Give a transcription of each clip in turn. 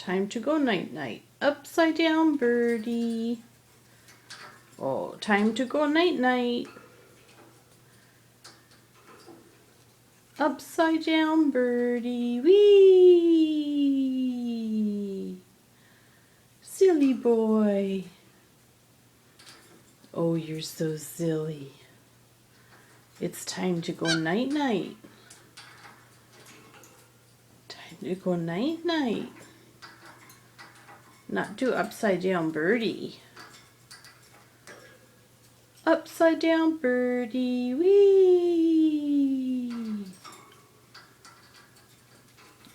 Time to go night-night. Upside down birdie. Oh, time to go night-night. Upside down birdie. Wee! Silly boy. Oh, you're so silly. It's time to go night-night. Time to go night-night. Not do upside down birdie. Upside down birdie. Wee!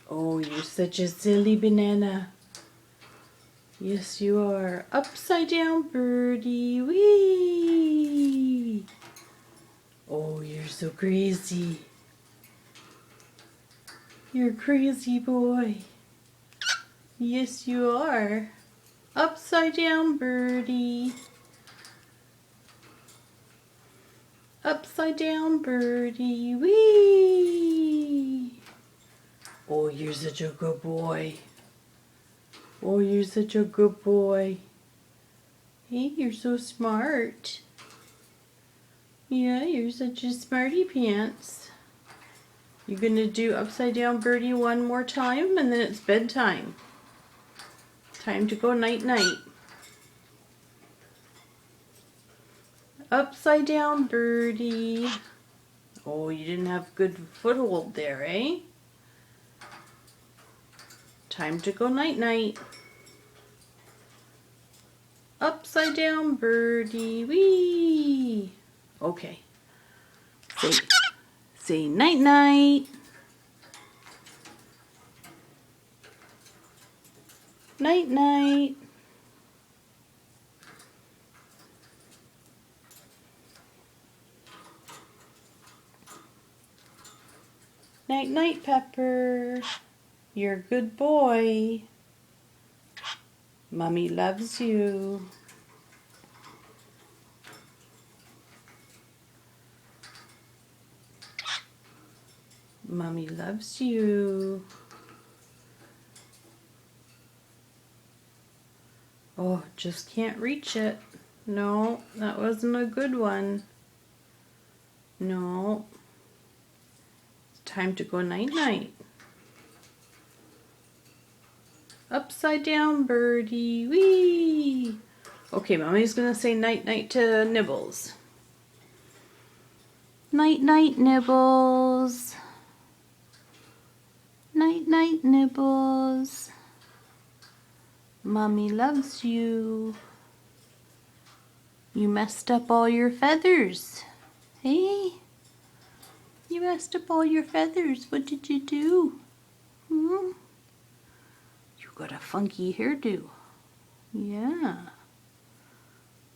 Oh, you're such a silly banana. Yes, you are. Upside down birdie. Wee! Oh, you're so crazy. You're a crazy boy. Yes, you are. Upside down birdie. Upside down birdie. Wee! Oh, you're such a good boy. Oh, you're such a good boy. Hey, you're so smart. Yeah, you're such a smarty pants. You're gonna do upside down birdie one more time and then it's bedtime. Time to go night-night. Upside down birdie. Oh, you didn't have good foothold there, eh? Time to go night-night. Upside down birdie. Wee! Okay. Say night-night. Night-night. Night-night, Pepper. You're a good boy. Mommy loves you. Mommy loves you. Oh, just can't reach it. No, that wasn't a good one. No. It's time to go night-night. Upside down birdie. Wee! Okay, Mommy's gonna say night-night to Nibbles. Night-night, Nibbles. Night-night, Nibbles. Mommy loves you. You messed up all your feathers. Hey? You messed up all your feathers. What did you do? You got a funky hairdo. Yeah.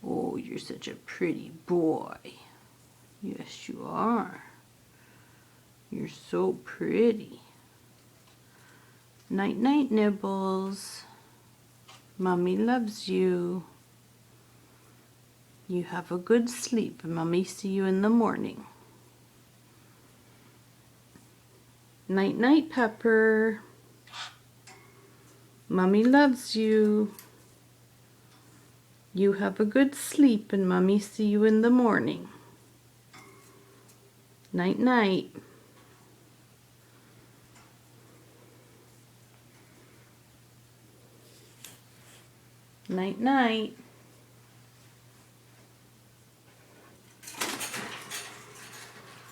Oh, you're such a pretty boy. Yes, you are. You're so pretty. Night-night, Nibbles. Mommy loves you. You have a good sleep. Mommy see you in the morning. Night-night, Pepper. Mommy loves you. You have a good sleep and Mommy see you in the morning. Night-night. Night-night.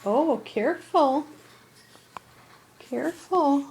Oh, careful. Careful.